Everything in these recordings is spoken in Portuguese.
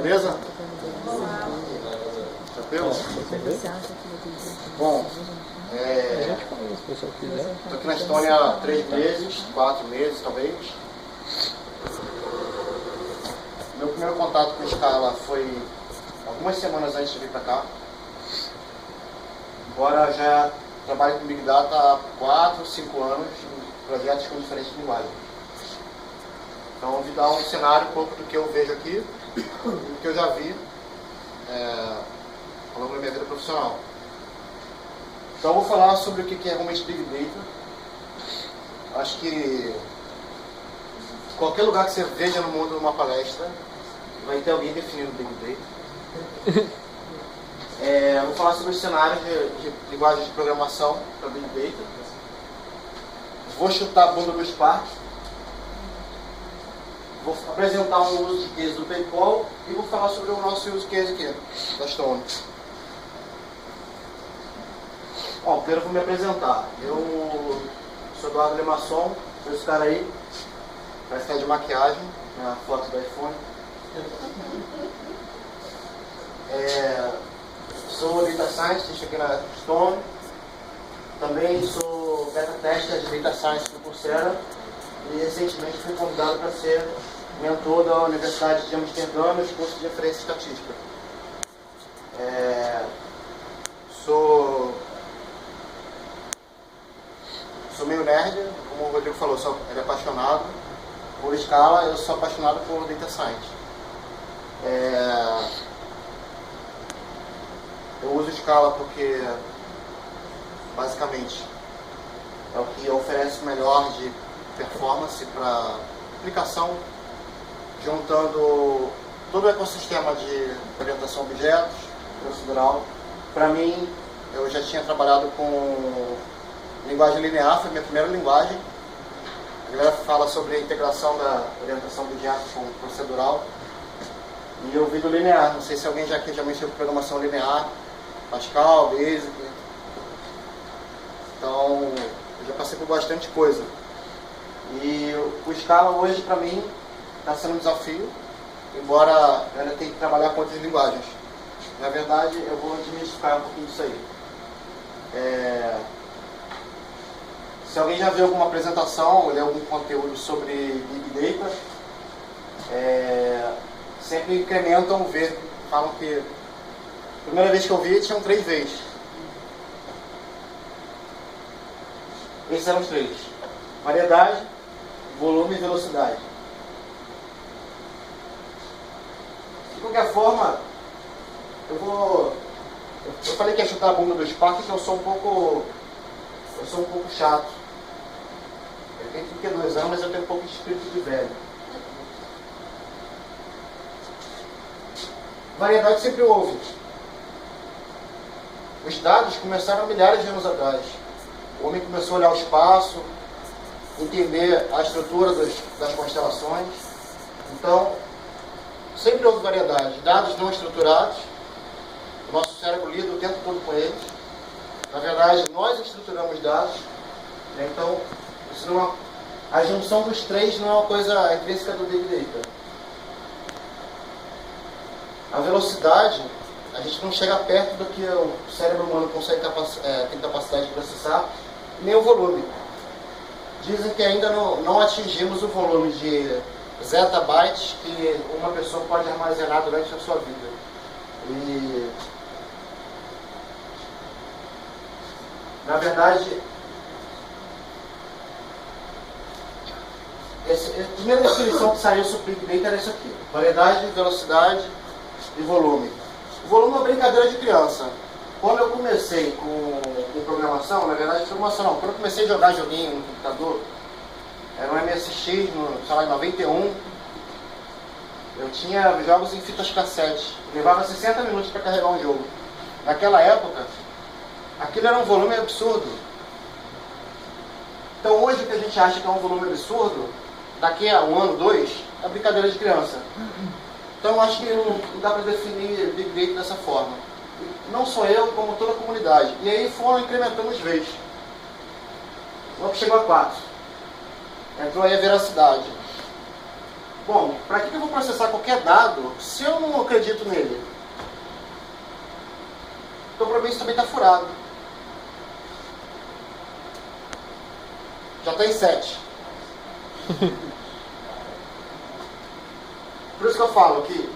Beleza? Tranquilo? Bom, estou aqui na Estônia há 3 meses, 4 meses talvez. Meu primeiro contato com Scala foi algumas semanas antes de vir para cá. Embora já trabalhe com Big Data há 4, 5 anos em projetos com diferentes linguagens. Então, eu vou dar um cenário um pouco do que eu vejo aqui, do que eu já vi ao longo da minha vida profissional. Então, eu vou falar sobre o que é realmente Big Data. Acho que qualquer lugar que você veja no mundo numa palestra, vai ter alguém definindo Big Data. Vou falar sobre os cenários de linguagem de programação para Big Data. Vou chutar a bunda do Spark. Vou apresentar um uso de case do PayPal e vou falar sobre o nosso use case aqui, da Stone. Bom, primeiro vou me apresentar. Eu sou Eduardo Lemasson, sou esse cara aí, parece que é de maquiagem, na foto do iPhone. Sou Data Scientist aqui na Stone. Também sou Beta Tester de Data Science do Coursera. E recentemente fui convidado para ser mentor da Universidade de Amsterdã nos cursos de referência estatística. Sou meio nerd, como o Rodrigo falou, ele é apaixonado por Scala, eu sou apaixonado por Data Science. Eu uso Scala porque, basicamente, é o que oferece melhor de performance para aplicação, juntando todo o ecossistema de orientação a objetos, procedural. Para mim, eu já tinha trabalhado com linguagem linear, foi minha primeira linguagem. A galera fala sobre a integração da orientação a objetos com procedural. E eu vi do linear, não sei se alguém aqui já mexeu com programação linear, Pascal, Basic. Então, eu já passei por bastante coisa. E o Scala hoje, para mim, está sendo um desafio, embora eu ainda tenha que trabalhar com outras linguagens. Na verdade, eu vou desmistificar um pouquinho disso aí. Se alguém já viu alguma apresentação ou leu algum conteúdo sobre Big Data, sempre incrementam o V. Falam que a primeira vez que eu vi, tinham 3 Vs. Esses eram os 3. Variedade, volume e velocidade. De qualquer forma, eu falei que ia chutar a bunda do Spark, que eu sou um pouco chato. Eu tenho 32 anos, mas eu tenho um pouco de espírito de velho. Variedade sempre houve. Os dados começaram há milhares de anos atrás. O homem começou a olhar o espaço, entender a estrutura das constelações. Então, sempre houve variedade. Dados não estruturados, o nosso cérebro lida o tempo todo com eles. Na verdade, nós estruturamos dados. Então, a junção dos 3 não é uma coisa intrínseca do Big Data. A velocidade, a gente não chega perto do que o cérebro humano tem capacidade de processar, nem o volume. Dizem que ainda não atingimos o volume de zettabytes que uma pessoa pode armazenar durante a sua vida. E, na verdade, a primeira definição que saiu sobre Big Data era isso aqui: variedade, velocidade e volume. O volume é uma brincadeira de criança. Quando eu comecei com programação, na verdade, programação não, quando eu comecei a jogar joguinho no computador, era um MSX, em 91, eu tinha jogos em fitas cassete, levava 60 minutos para carregar um jogo. Naquela época, aquilo era um volume absurdo. Então hoje o que a gente acha que é um volume absurdo, daqui a 1 ano, 2, é brincadeira de criança. Então eu acho que não dá para definir Big Data dessa forma. Não só eu, como toda a comunidade. E aí foram incrementando os Vs. Logo chegou a 4. Entrou aí a veracidade. Bom, para que eu vou processar qualquer dado se eu não acredito nele? Então, para mim, isso também está furado. Já está em 7. Por isso que eu falo que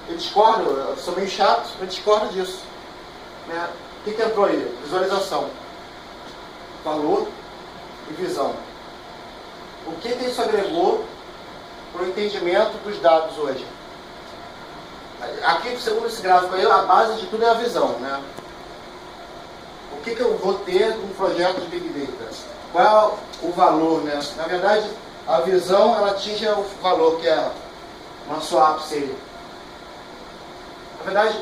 eu discordo, eu sou meio chato, eu discordo disso. Né? O que entrou aí? Visualização, valor e visão. O que isso agregou para o entendimento dos dados hoje? Aqui, segundo esse gráfico aí, a base de tudo é a visão. Né? O que eu vou ter num projeto de Big Data? Qual é o valor? Né? Na verdade, a visão ela atinge o valor, que é uma sua ápice. Na verdade,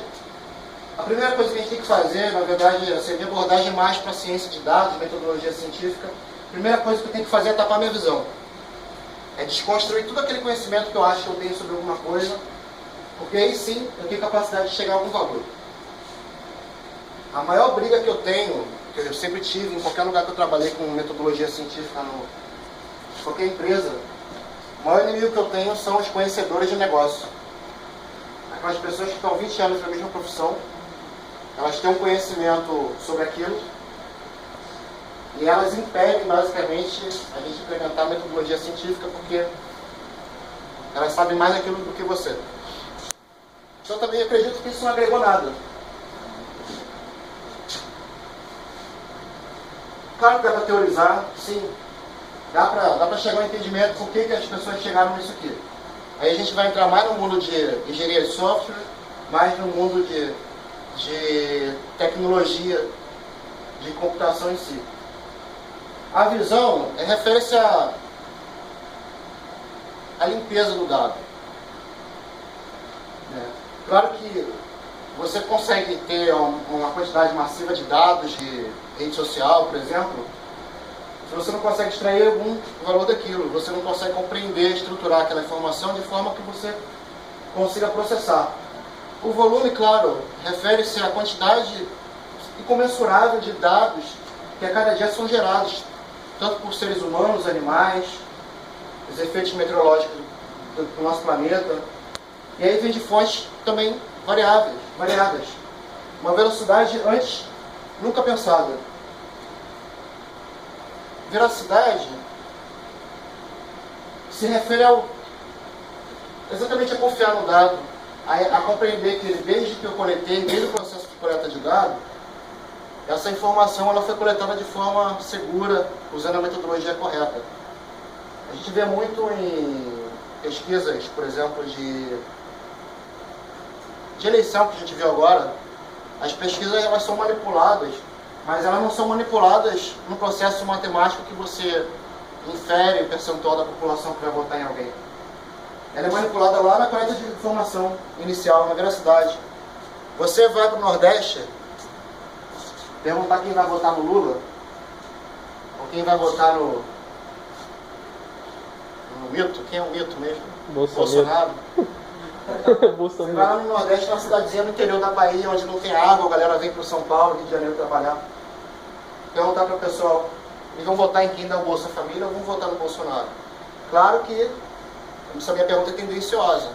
a primeira coisa que a gente tem que fazer, na verdade, assim, a minha abordagem é mais para a ciência de dados, metodologia científica. A primeira coisa que eu tenho que fazer é tapar minha visão. É desconstruir todo aquele conhecimento que eu acho que eu tenho sobre alguma coisa, porque aí sim eu tenho capacidade de chegar a algum valor. A maior briga que eu tenho, que eu sempre tive em qualquer lugar que eu trabalhei com metodologia científica, em qualquer empresa, o maior inimigo que eu tenho são os conhecedores de negócio. Aquelas pessoas que estão 20 anos na mesma profissão, elas têm um conhecimento sobre aquilo e elas impedem basicamente a gente implementar a metodologia científica porque elas sabem mais daquilo do que você. Então também acredito que isso não agregou nada. Claro que dá para teorizar, sim. Dá para chegar ao entendimento por que as pessoas chegaram nisso aqui. Aí a gente vai entrar mais no mundo de engenharia de software, mais no mundo de tecnologia, de computação em si. A visão refere-se à limpeza do dado. Claro que você consegue ter uma quantidade massiva de dados de rede social, por exemplo, se você não consegue extrair algum valor daquilo, você não consegue compreender, estruturar aquela informação de forma que você consiga processar. O volume, claro, refere-se à quantidade incomensurável de dados que a cada dia são gerados, tanto por seres humanos, animais, os efeitos meteorológicos do nosso planeta. E aí vem de fontes também variadas. Uma velocidade antes nunca pensada. Veracidade se refere exatamente a confiar no dado, a compreender que desde que eu coletei, desde o processo de coleta de dado, essa informação ela foi coletada de forma segura, usando a metodologia correta. A gente vê muito em pesquisas, por exemplo, de eleição que a gente viu agora, as pesquisas elas são manipuladas, mas elas não são manipuladas no processo matemático que você infere o percentual da população que vai votar em alguém. Ela é manipulada lá na coleta de informação inicial, na veracidade. Você vai para o Nordeste, perguntar quem vai votar no Lula, ou quem vai votar no mito, quem é o mito mesmo? Bolsonaro. Você vai lá no Nordeste, uma cidadezinha no interior da Bahia, onde não tem água, a galera vem para o São Paulo, Rio de Janeiro trabalhar. Perguntar para o pessoal, eles vão votar em quem dá o Bolsa Família ou vão votar no Bolsonaro? Claro que essa minha pergunta é tendenciosa,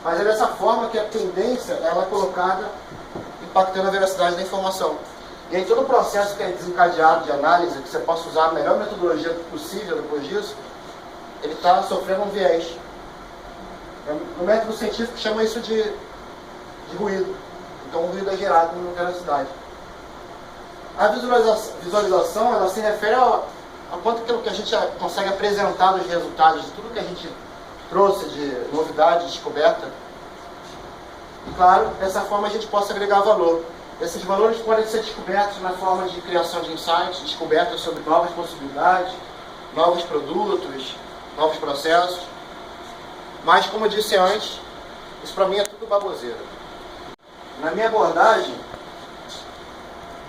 mas é dessa forma que a tendência ela é colocada impactando a veracidade da informação. E aí todo o processo que é desencadeado de análise, que você possa usar a melhor metodologia possível depois disso, ele está sofrendo um viés. No método científico chama isso de ruído. Então o ruído é gerado na veracidade. A visualização ela se refere a quanto que a gente consegue apresentar os resultados de tudo que a gente trouxe de novidade, de descoberta. E claro, dessa forma a gente possa agregar valor. Esses valores podem ser descobertos na forma de criação de insights, descobertas sobre novas possibilidades, novos produtos, novos processos. Mas, como eu disse antes, isso para mim é tudo baboseira. Na minha abordagem,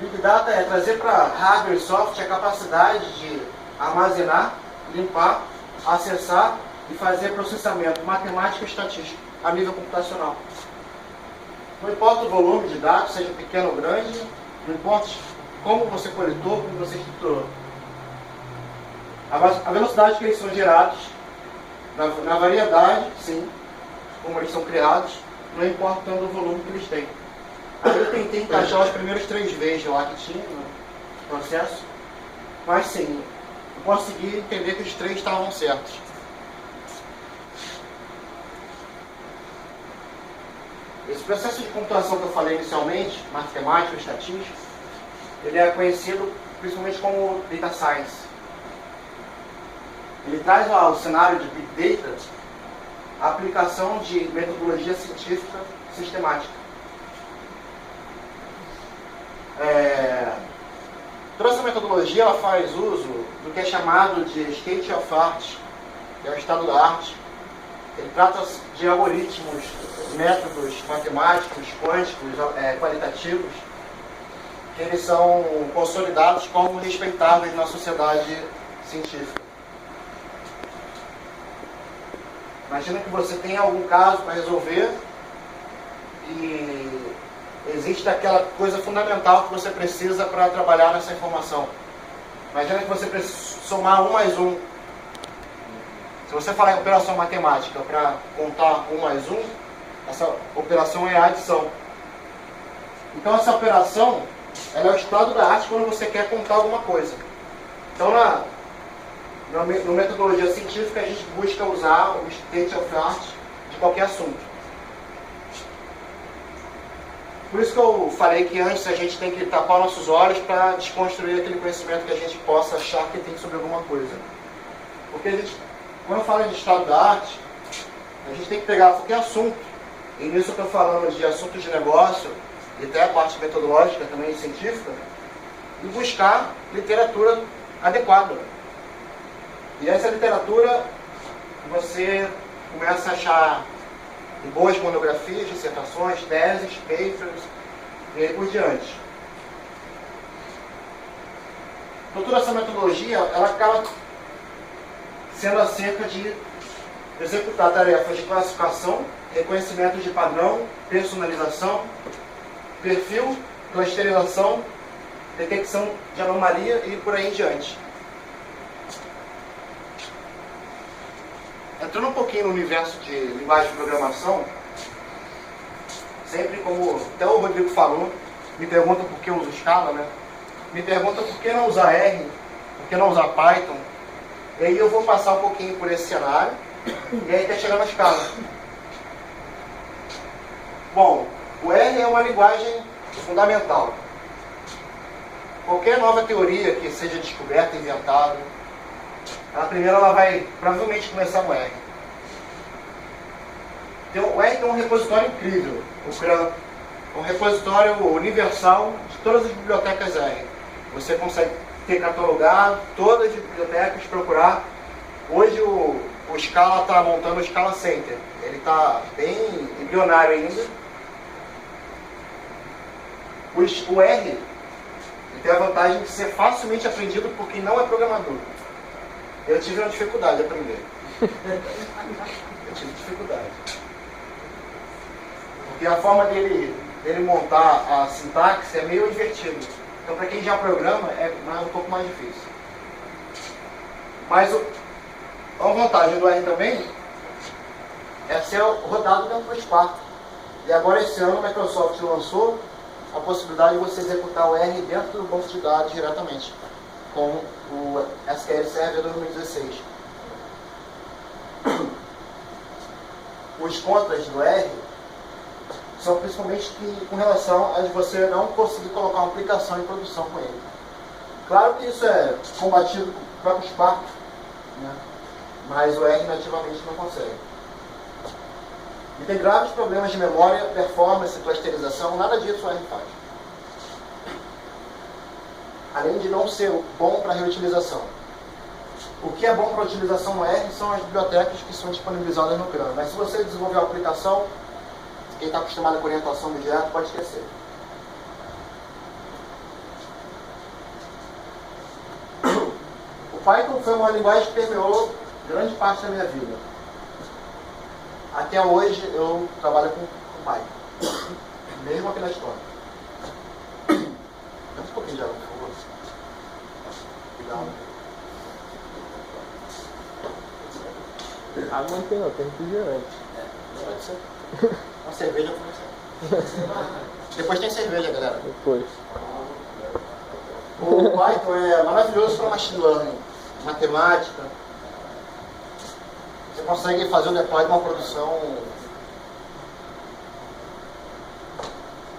Big Data é trazer para hardware e software a capacidade de armazenar, limpar, acessar e fazer processamento matemático e estatístico a nível computacional. Não importa o volume de dados, seja pequeno ou grande, não importa como você coletou, como você estruturou. A velocidade que eles são gerados Na variedade, sim, como eles são criados, não importa tanto o volume que eles têm. Aí eu tentei encaixar os primeiros 3 vezes lá que tinha no processo, mas sim, eu consegui entender que os 3 estavam certos. Esse processo de computação que eu falei inicialmente, matemático, estatístico, ele é conhecido principalmente como Data Science. Ele traz ao cenário de Big Data a aplicação de metodologia científica sistemática. Toda essa metodologia ela faz uso do que é chamado de State of Art, que é o estado da arte. Ele trata de algoritmos, métodos matemáticos, quânticos, qualitativos, que eles são consolidados como respeitáveis na sociedade científica. Imagina que você tem algum caso para resolver e existe aquela coisa fundamental que você precisa para trabalhar nessa informação. Imagina que você precisa somar 1 mais 1. Se você falar em operação matemática para contar 1 mais 1, essa operação é a adição. Então essa operação ela é o estado da arte quando você quer contar alguma coisa. Então na metodologia científica a gente busca usar o state of art de qualquer assunto. Por isso que eu falei que antes a gente tem que tapar nossos olhos para desconstruir aquele conhecimento que a gente possa achar que tem sobre alguma coisa. Porque a gente, quando eu falo de estado da arte, a gente tem que pegar qualquer assunto, e nisso eu estou falando de assuntos de negócio, e até a parte metodológica também científica, e buscar literatura adequada. E essa literatura você começa a achar boas monografias, dissertações, teses, papers, e aí por diante. Então toda essa metodologia, ela acaba sendo acerca de executar tarefas de classificação, reconhecimento de padrão, personalização, perfil, clusterização, detecção de anomalia e por aí em diante. Entrando um pouquinho no universo de linguagem de programação, sempre como até o Rodrigo falou, me pergunta por que eu uso Scala, né? Me pergunta por que não usar R, por que não usar Python. E aí eu vou passar um pouquinho por esse cenário, e aí até chegar na Scala. Bom, o R é uma linguagem fundamental. Qualquer nova teoria que seja descoberta, inventada, primeiro ela vai provavelmente começar no R. Então, o R é um repositório incrível, o CRAN. É um repositório universal de todas as bibliotecas R. Você consegue ter catalogado todas as bibliotecas, procurar. Hoje o Scala está montando o Scala Center. Ele está bem embrionário ainda. O R ele tem a vantagem de ser facilmente aprendido por quem não é programador. Eu tive uma dificuldade de aprender. Eu tive dificuldade. Porque a forma dele montar a sintaxe é meio invertida. Então, para quem já programa, é um pouco mais difícil. Mas a vantagem do R também é ser rodado dentro do Spark. E agora, esse ano, a Microsoft lançou a possibilidade de você executar o R dentro do banco de dados diretamente, com o SQL Server 2016. Os contras do R são principalmente com relação a você não conseguir colocar uma aplicação em produção com ele. Claro que isso é combatido com o próprio Spark, né? Mas o R nativamente não consegue. E tem graves problemas de memória, performance, clusterização, nada disso o R faz. Além de não ser bom para reutilização. O que é bom para utilização no R são as bibliotecas que são disponibilizadas no CRAN. Mas se você desenvolver uma aplicação, quem está acostumado com orientação objeto pode esquecer. O Python foi uma linguagem que permeou grande parte da minha vida. Até hoje eu trabalho com Python. Mesmo aqui na história. Dá um pouquinho de água, por favor. Obrigado. Água não tem não, tem refrigerante. Pode ser. Uma cerveja pode ser. Depois tem cerveja, galera. Depois. O Python é maravilhoso para machine learning, matemática. Você consegue fazer o deploy de uma produção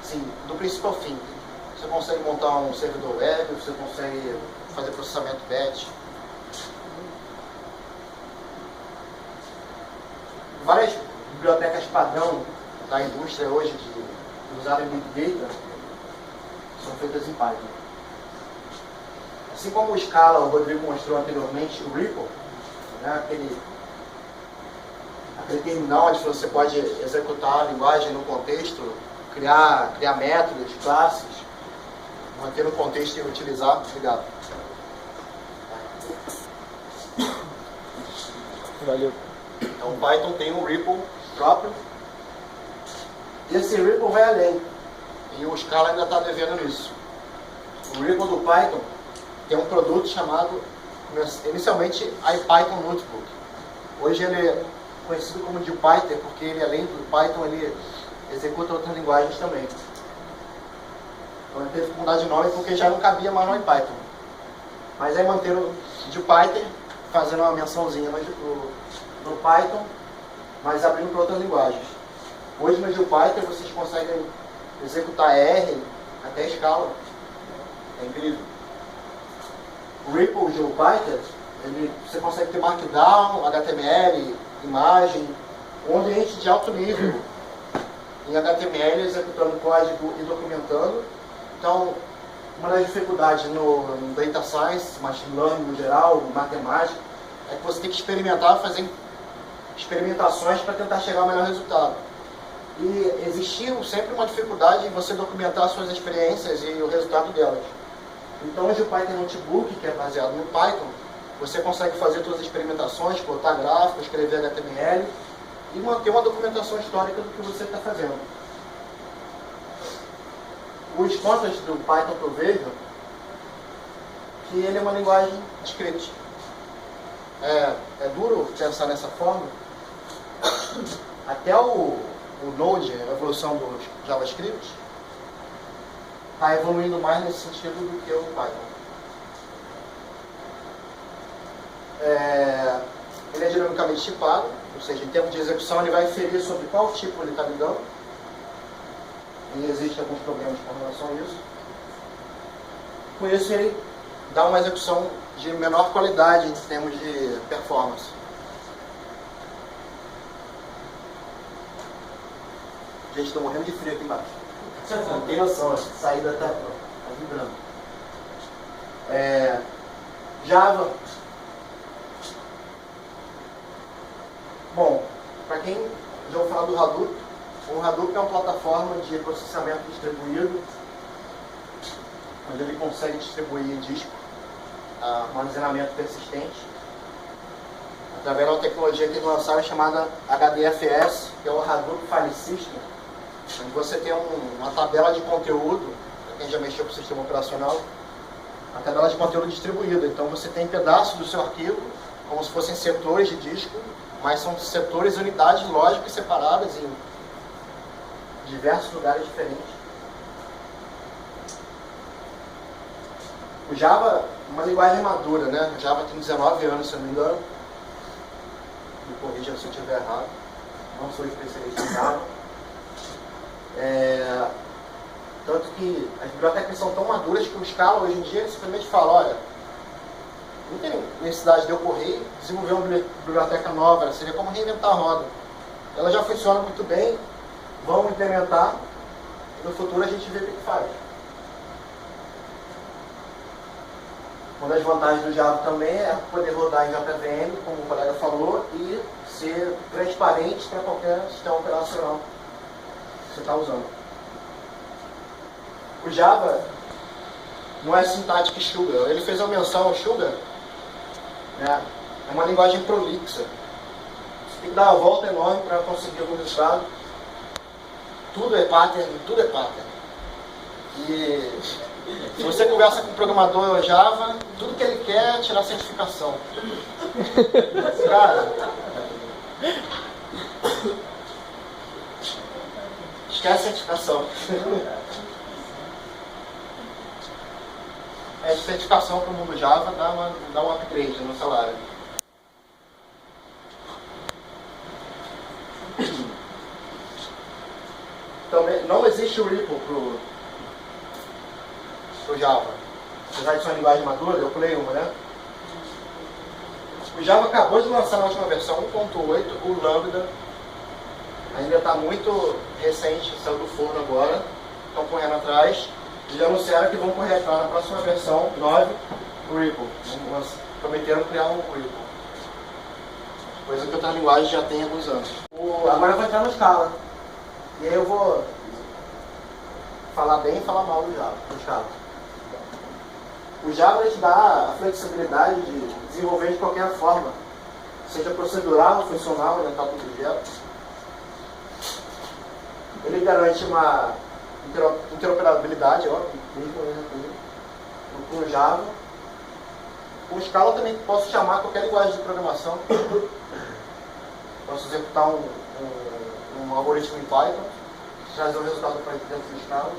assim, do princípio ao fim. Você consegue montar um servidor web, você consegue fazer processamento batch. Várias bibliotecas padrão da indústria hoje de usarem Big Data são feitas em Python. Assim como o Scala, o Rodrigo mostrou anteriormente, o REPL, né, aquele terminal onde você pode executar a linguagem no contexto, criar métodos, classes, manter no contexto e utilizar. Obrigado. Valeu. Então o Python tem um REPL próprio. E esse REPL vai além. E o Scala ainda está devendo nisso. O REPL do Python tem um produto chamado, inicialmente, IPython Notebook. Hoje ele é conhecido como Jupyter, porque ele, além do Python, ele executa outras linguagens também. Então ele teve que mudar de nome porque já não cabia mais no IPython. Mas aí manteram o Jupyter, fazendo uma mençãozinha no Python, mas abrindo para outras linguagens. Hoje no Jupyter vocês conseguem executar R até Scala. É incrível. O REPL Jupyter, você consegue ter Markdown, HTML, imagem, um ambiente de alto nível em HTML, executando código e documentando. Então, uma das dificuldades no Data Science, Machine Learning no geral, matemática, é que você tem que experimentar, fazer experimentações para tentar chegar ao melhor resultado. E existiu sempre uma dificuldade em você documentar suas experiências e o resultado delas. Então, o Jupyter Notebook, que é baseado no Python, você consegue fazer suas experimentações, botar gráficos, escrever HTML e manter uma documentação histórica do que você está fazendo. Os pontos do Python que eu vejo que ele é uma linguagem de script. É duro pensar dessa forma. Até o Node, a evolução do JavaScript, está evoluindo mais nesse sentido do que o Python. Ele é dinamicamente tipado, ou seja, em termos de execução ele vai inferir sobre qual tipo ele está lidando. E existem alguns problemas com relação a isso. Com isso ele dá uma execução de menor qualidade em termos de performance. Gente, estou morrendo de frio aqui embaixo. Não tem noção, a saída está vibrando. Java. Bom, para quem já ouviu falar do Hadoop, o Hadoop é uma plataforma de processamento distribuído, onde ele consegue distribuir em disco armazenamento persistente, através de uma tecnologia que eles lançaram chamada HDFS, que é o Hadoop File System, onde você tem uma tabela de conteúdo, para quem já mexeu com o sistema operacional, uma tabela de conteúdo distribuída. Então você tem pedaços do seu arquivo, como se fossem setores de disco, mas são setores e unidades lógicas separadas em diversos lugares diferentes. O Java é uma linguagem madura, né? O Java tem 19 anos, se eu não me engano. Me corrija se eu estiver errado. Não sou especialista em Java. Tanto que as bibliotecas são tão maduras que o Scala hoje em dia ele simplesmente fala, olha, não tem necessidade de eu correr e desenvolver uma biblioteca nova, seria como reinventar a roda. Ela já funciona muito bem, vamos implementar, e no futuro a gente vê o que faz. Uma das vantagens do Java também é poder rodar em JVM, como o colega falou, e ser transparente para qualquer sistema operacional que você está usando. O Java não é sintática Sugar. Ele fez uma menção ao Sugar, né? É uma linguagem prolixa. Você tem que dar uma volta enorme para conseguir algum resultado. Tudo é pattern, tudo é pattern. E se você conversa com o programador Java, tudo que ele quer é tirar certificação. Cara, Esquece a certificação. A certificação para o mundo Java dá um upgrade no salário. Também não existe o REPL pro Java. Apesar de ser uma linguagem madura, eu pulei uma, né? O Java acabou de lançar na última versão 1.8, o Lambda. Ainda está muito recente, saiu do forno agora. Estão correndo atrás. E já anunciaram que vão correr atrás na próxima versão 9, o REPL. Prometeram criar um REPL. Coisa que outra linguagem já tem há alguns anos. Agora eu vou entrar no Scala. E aí eu vou falar bem e falar mal do Java, no Scala. O Java te dá a flexibilidade de desenvolver de qualquer forma, seja procedural, funcional, oriental para o objeto. Ele garante uma interoperabilidade, ó, com o Java. Com o Scala também posso chamar qualquer linguagem de programação. Posso executar um algoritmo em Python, trazer o resultado para dentro do Scala.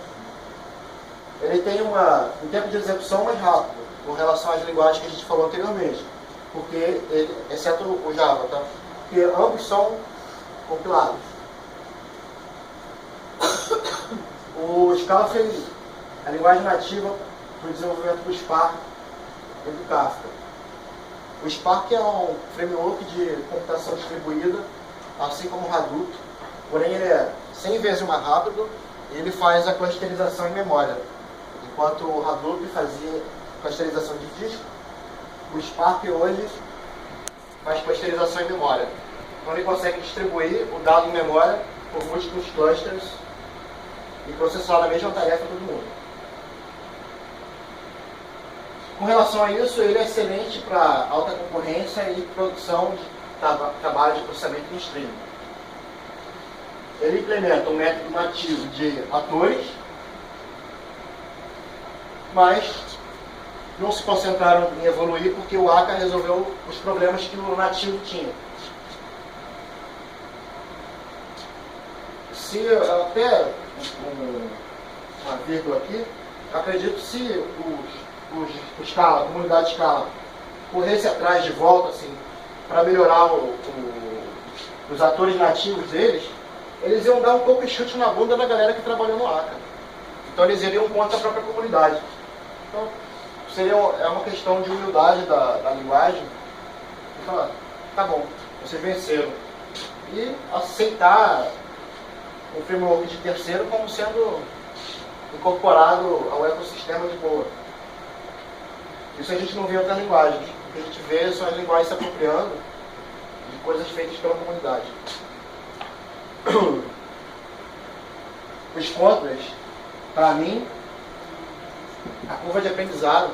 Ele tem um tempo de execução mais rápido com relação às linguagens que a gente falou anteriormente, porque ele, exceto o Java, tá? Porque ambos são compilados. O Scala foi a linguagem nativa para o desenvolvimento do Spark e do Kafka. O Spark é um framework de computação distribuída, assim como o Hadoop, porém ele é 100 vezes mais rápido e ele faz a clusterização em memória. Enquanto o Hadoop fazia clusterização de disco, o Spark hoje faz clusterização em memória. Então ele consegue distribuir o dado em memória por múltiplos clusters e processar a mesma tarefa todo mundo. Com relação a isso, ele é excelente para alta concorrência e produção de trabalho de processamento em streaming. Ele implementa um método nativo de atores, mas não se concentraram em evoluir porque o Akka resolveu os problemas que o nativo tinha. Se até uma vírgula aqui, acredito se o Scala, a comunidade Scala, corresse atrás de volta assim, para melhorar os atores nativos deles, eles iam dar um pouco de chute na bunda da galera que trabalhou no Akka. Então eles iriam contra a própria comunidade. Então é uma questão de humildade da linguagem. E falar, tá bom, vocês venceram. E aceitar o framework de terceiro como sendo incorporado ao ecossistema de boa. Isso a gente não vê em outras linguagens. O que a gente vê são as linguagens se apropriando de coisas feitas pela comunidade. Os contras, para mim, a curva de aprendizado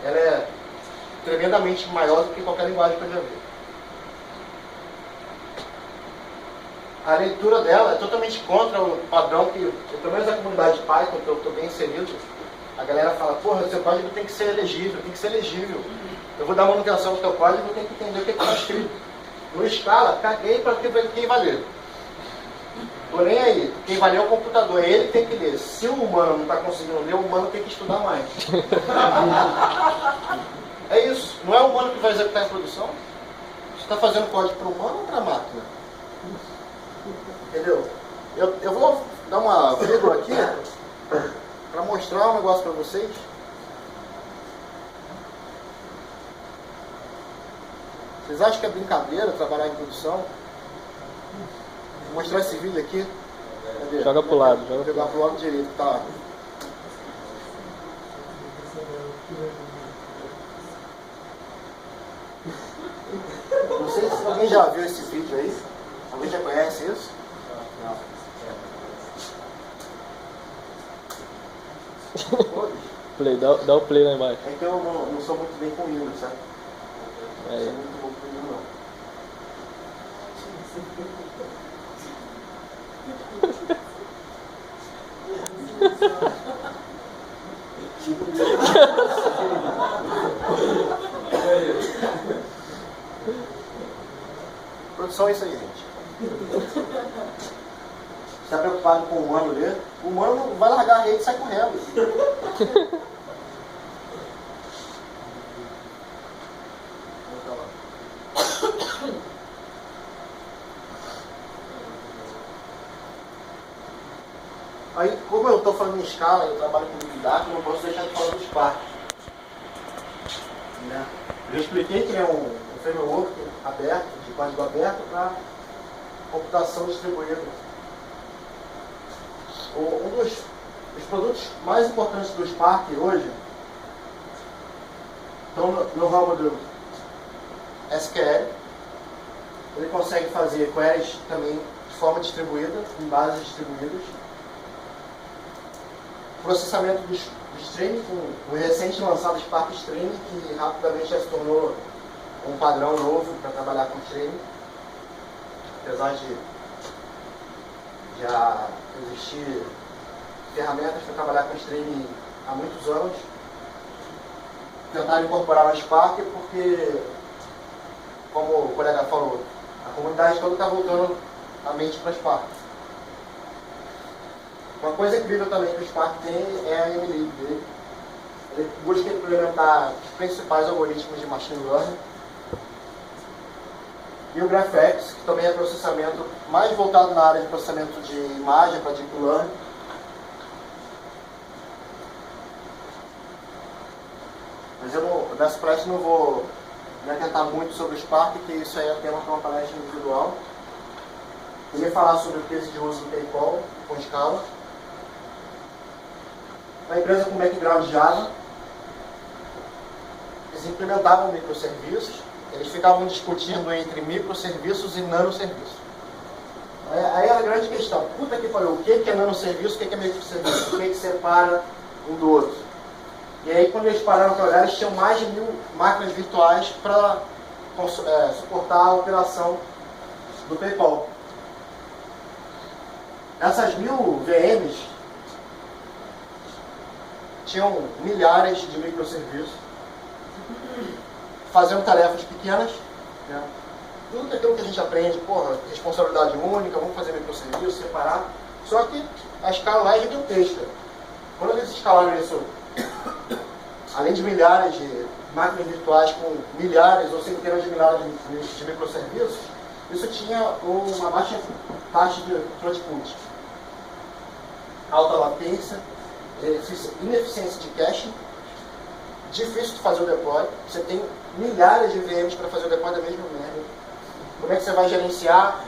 ela é tremendamente maior do que qualquer linguagem que eu já vi. A leitura dela é totalmente contra o padrão que, pelo menos a comunidade de Python, que eu estou bem inserido, a galera fala, porra, seu código tem que ser legível, tem que ser legível. Eu vou dar manutenção do teu código, eu tenho que entender o que está escrito. No Scala, caguei para quem vai ler. Tô nem aí. Quem vai ler é o computador, ele tem que ler. Se o humano não está conseguindo ler, o humano tem que estudar mais. É isso. Não é o humano que vai executar em produção. Você está fazendo código para o humano ou para a máquina? Entendeu? Eu vou dar uma vírgula aqui para mostrar um negócio para vocês. Vocês acham que é brincadeira trabalhar em produção? Vou mostrar esse vídeo aqui. Cadê? Joga pro lado. Vou jogar pro lado direito, tá? Não sei se alguém já viu esse vídeo aí. Alguém já conhece isso? Não. Play, dá o play lá embaixo. É que eu não sou muito bem com Windows, sabe? Não É. sou muito bom com Windows, não. só isso aí, gente. Você está preocupado com o humano ler? O humano não vai largar a rede e sai correndo. Aí, como eu estou falando em escala, eu trabalho com Big Data, eu não posso deixar de falar do Spark. Né? Eu expliquei que é um framework aberto, de código aberto, para computação distribuída. Um dos produtos mais importantes do Spark hoje estão no ramo do SQL. Ele consegue fazer queries também de forma distribuída, com bases distribuídas. Processamento do streaming, com o recente lançado Spark Streaming, que rapidamente já se tornou um padrão novo para trabalhar com streaming. Apesar de já existir ferramentas para trabalhar com streaming há muitos anos, tentaram incorporar no Spark porque, como o colega falou, a comunidade toda está voltando a mente para Spark. Uma coisa incrível também que o Spark tem é a MLib dele. Ele busca implementar os principais algoritmos de machine learning. E o GraphX, que também é processamento mais voltado na área de processamento de imagem para Deep Learning. Mas nessa palestra não vou me atentar muito sobre o Spark, que isso aí é tema para uma palestra individual. Eu ia falar sobre o case de uso do PayPal com Scala. Uma empresa com background Java, eles implementavam microserviços, eles ficavam discutindo entre microserviços e nanoserviços. Aí a grande questão, puta que pariu, o que é nanoserviço, o que é microserviço, o que separa um do outro. E aí quando eles pararam para olhar, eles tinham mais de 1000 máquinas virtuais para suportar a operação do PayPal. Essas 1000 VMs tinham milhares de microserviços, faziam tarefas pequenas, né? Tudo aquilo que a gente aprende, responsabilidade única, vamos fazer microserviços, separar, só que a escala lá é gigantesca. Quando eles escalaram isso, além de milhares de máquinas virtuais com milhares ou centenas de milhares de microserviços, isso tinha uma baixa taxa de throughput, alta latência, ineficiência de cache, difícil de fazer o deploy. Você tem milhares de VMs para fazer o deploy da mesma merda. Como é que você vai gerenciar,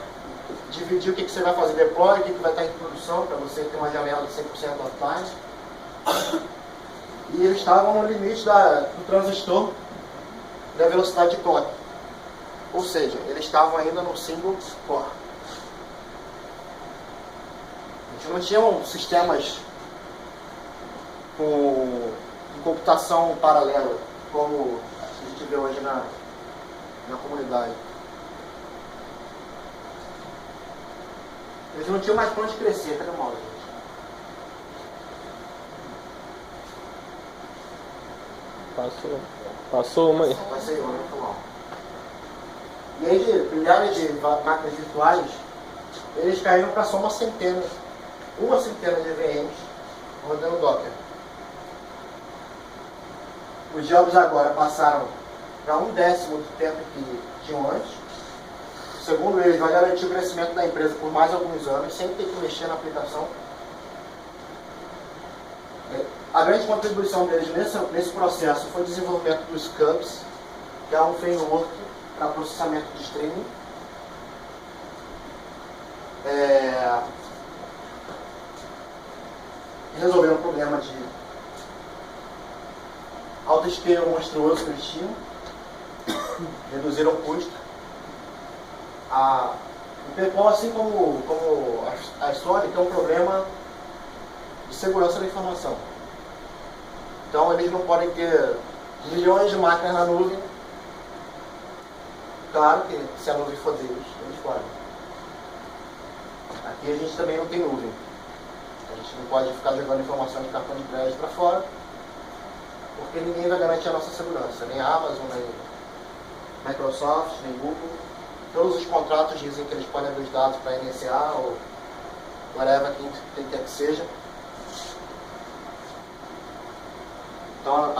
dividir o que você vai fazer deploy, o que vai estar em produção, para você ter uma janela de 100% offline. E eles estavam no limite do transistor da velocidade de clock. Ou seja, eles estavam ainda no single core. A gente não tinha sistemas com computação paralela, como a gente vê hoje na comunidade. Eles não tinham mais pra onde crescer, cadê o mouse, gente? Passou uma aí. Passei uma, muito mal. E aí, de milhares de máquinas virtuais, eles caíram para só uma centena de VMs rodando Docker. Os jobs agora passaram para 1/10 do tempo que tinham antes. Segundo eles, vai garantir o crescimento da empresa por mais alguns anos, sem ter que mexer na aplicação. A grande contribuição deles nesse processo foi o desenvolvimento dos Cubs, que é um framework para processamento de streaming. Resolveram um problema de autoscale monstruoso que eles tinham, reduziram o custo. O PayPal, assim como a Sony, tem um problema de segurança da informação. Então eles não podem ter milhões de máquinas na nuvem. Claro que se a nuvem for deles, eles podem. Aqui a gente também não tem nuvem. A gente não pode ficar jogando informação de cartão de crédito para fora, porque ninguém vai garantir a nossa segurança, nem a Amazon, nem Microsoft, nem Google. Todos os contratos dizem que eles podem abrir os dados para NSA ou whatever, quem quer que seja. Então,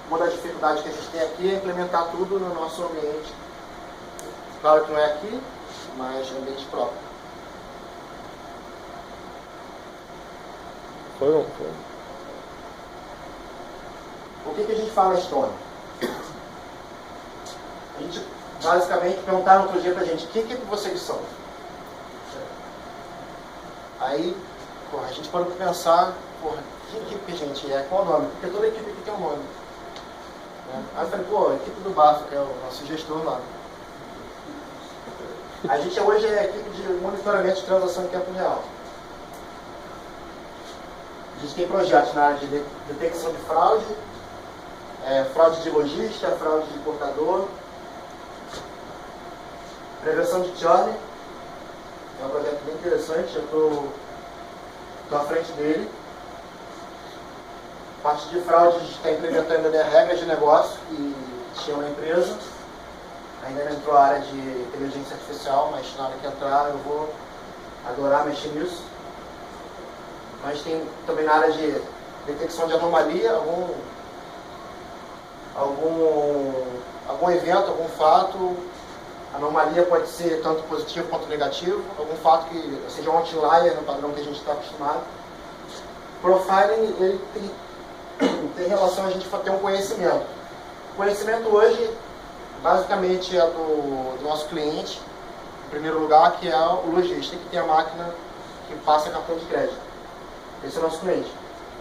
uma das dificuldades que a gente tem aqui é implementar tudo no nosso ambiente. Claro que não é aqui, mas no ambiente próprio. Foi. O que a gente fala na Estônia? A gente, basicamente, perguntaram outro dia pra gente, quem que vocês são? Aí, a gente parou para pensar, que equipe que a gente é? Qual o nome? Porque toda equipe aqui tem um nome. Aí eu falei, a equipe do BAFA, que é o nosso gestor lá. A gente hoje é a equipe de monitoramento de transação em tempo real. A gente tem projetos na área de detecção de fraude, fraude de lojista, fraude de importador, prevenção de churn. É um projeto bem interessante, eu estou à frente dele. Parte de fraude, a gente está implementando regras de negócio que tinham na empresa. Ainda não entrou a área de inteligência artificial, mas na hora que entrar eu vou adorar mexer nisso. Mas tem também na área de detecção de anomalia, algum evento, algum fato. Anomalia pode ser tanto positivo quanto negativo, algum fato que seja um outlier no padrão que a gente está acostumado. Profiling, ele tem relação a gente ter um conhecimento. O conhecimento hoje, basicamente, é do nosso cliente, em primeiro lugar, que é o lojista, que tem a máquina que passa cartão de crédito. Esse é o nosso cliente.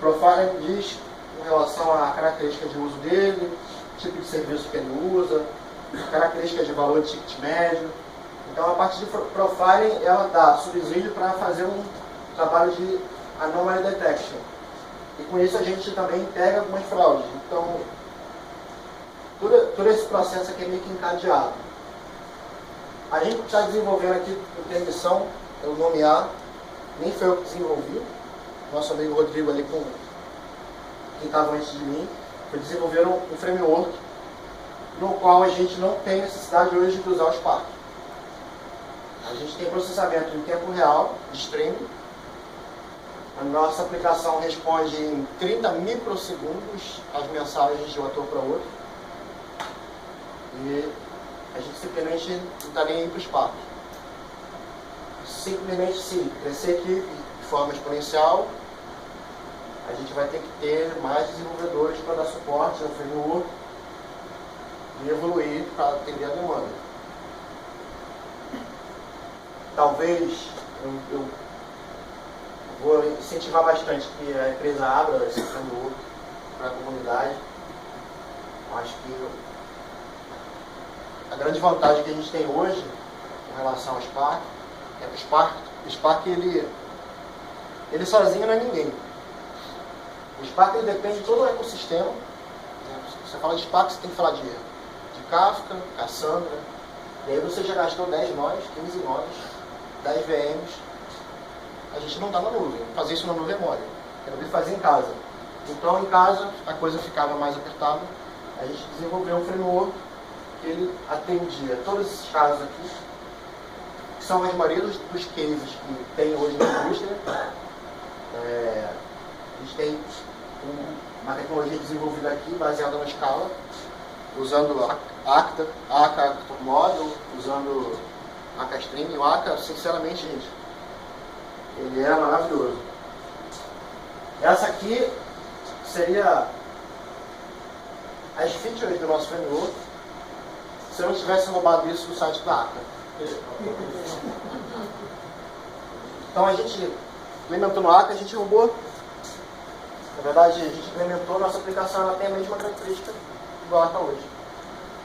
Profiling diz com relação à característica de uso dele, tipo de serviço que ele usa, características de valor de ticket médio. Então, a parte de profiling, ela dá subsídio para fazer um trabalho de anomaly detection. E com isso a gente também pega algumas fraudes. Então, todo esse processo aqui é meio que encadeado. A gente está desenvolvendo aqui, eu tenho a missão, eu nomear, nem foi eu que desenvolvi, nosso amigo Rodrigo ali com quem estava antes de mim, foi desenvolver um framework no qual a gente não tem necessidade hoje de usar o Spark. A gente tem processamento em tempo real, de streaming. A nossa aplicação responde em 30 microsegundos as mensagens de um ator para outro. E a gente simplesmente não está nem aí para o Spark. Simplesmente, se crescer aqui de forma exponencial, a gente vai ter que ter mais desenvolvedores para dar suporte ao framework e evoluir para atender a demanda. Talvez eu vou incentivar bastante que a empresa abra esse framework para a comunidade. Acho que a grande vantagem que a gente tem hoje com relação ao Spark é que o Spark ele sozinho não é ninguém. O Spark ele depende de todo o ecossistema. Se você fala de Spark, você tem que falar de Kafka, Cassandra, e aí você já gastou 10 nós, 15 nós, 10 VMs. A gente não está na nuvem. Fazer isso na nuvem é mole. Quero fazer em casa. Então, em casa, a coisa ficava mais apertada. A gente desenvolveu um framework que ele atendia todos esses casos aqui, que são as maioria dos cases que tem hoje na indústria. A gente tem uma tecnologia desenvolvida aqui, baseada na Scala, usando Akka Model, usando Akka Stream. O Akka, sinceramente, gente, ele é maravilhoso. Essa aqui seria as features do nosso framework se eu não tivesse roubado isso do site da Akka. Então a gente implementou no Akka, a gente roubou. Na verdade, a gente implementou, nossa aplicação ela tem a mesma característica igual ela está hoje.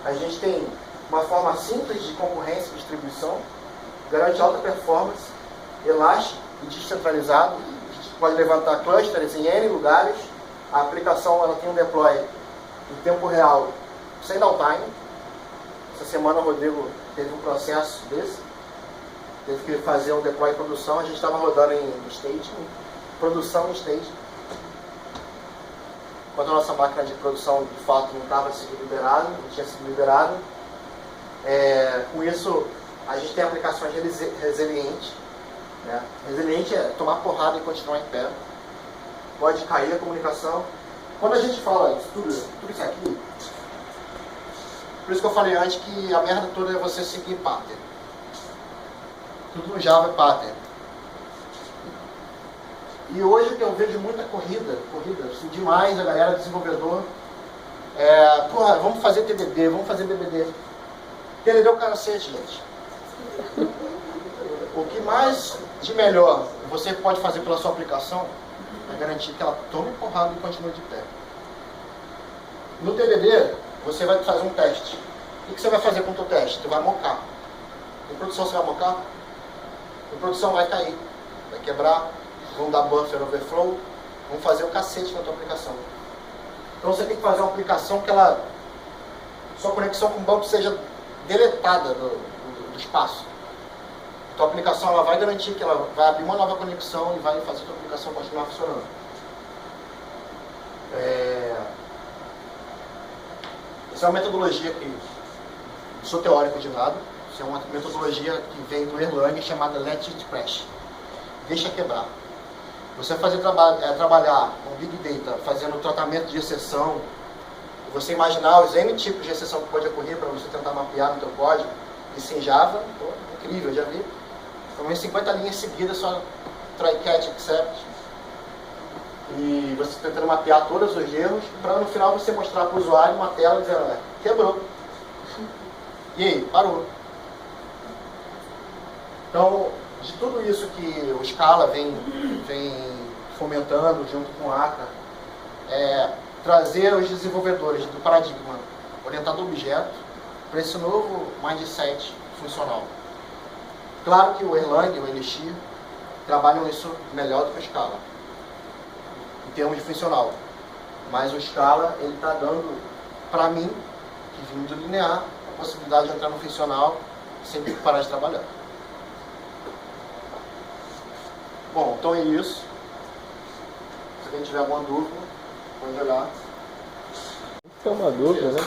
A gente tem uma forma simples de concorrência e distribuição, garante alta performance, elástico e descentralizado. A gente pode levantar clusters em N lugares. A aplicação ela tem um deploy em tempo real, sem downtime. Essa semana o Rodrigo teve um processo desse. Teve que fazer um deploy em produção. A gente estava rodando em staging, produção em staging. Quando a nossa máquina de produção, de fato, não estava sendo liberada, não tinha sido liberada, Com isso, a gente tem aplicações resilientes. Né? Resiliente é tomar porrada e continuar em pé. Pode cair a comunicação. Quando a gente fala de tudo isso aqui, por isso que eu falei antes que a merda toda é você seguir pattern. Tudo no Java é pattern. E hoje que eu vejo muita corrida assim, demais, a galera desenvolvedor. Porra, vamos fazer TDD, vamos fazer DBD. TDD é o cacete, gente. O que mais de melhor você pode fazer pela sua aplicação é garantir que ela tome porrada e continue de pé. No TDD, você vai fazer um teste. O que você vai fazer com o teu teste? Tu vai mocar. Em produção você vai mocar? Em produção vai cair, vai quebrar, vão dar buffer overflow, vão fazer o cacete na tua aplicação. Então você tem que fazer uma aplicação que sua conexão com o banco seja deletada do espaço. Tua aplicação ela vai garantir que ela vai abrir uma nova conexão e vai fazer a tua aplicação continuar funcionando. Essa é uma metodologia que não sou teórico de nada. Isso é uma metodologia que vem do Erlang chamada Let It Crash. Deixa quebrar. Você fazer trabalhar com Big Data, fazendo tratamento de exceção, você imaginar os N tipos de exceção que pode ocorrer para você tentar mapear no teu código, isso em Java, incrível, já vi. Então, em 50 linhas seguidas, só try, catch, accept. E você tentando mapear todos os erros, para no final você mostrar para o usuário uma tela dizendo, quebrou. E aí, parou. Então, de tudo isso que o Scala vem fomentando junto com o Akka, trazer os desenvolvedores do paradigma orientado a objeto para esse novo mindset funcional. Claro que o Erlang e o Elixir trabalham isso melhor do que o Scala, em termos de funcional. Mas o Scala está dando, para mim, que vim do linear, a possibilidade de entrar no funcional sem ter que parar de trabalhar. Bom, então é isso. Se alguém tiver alguma dúvida, pode olhar. É uma dúvida, né?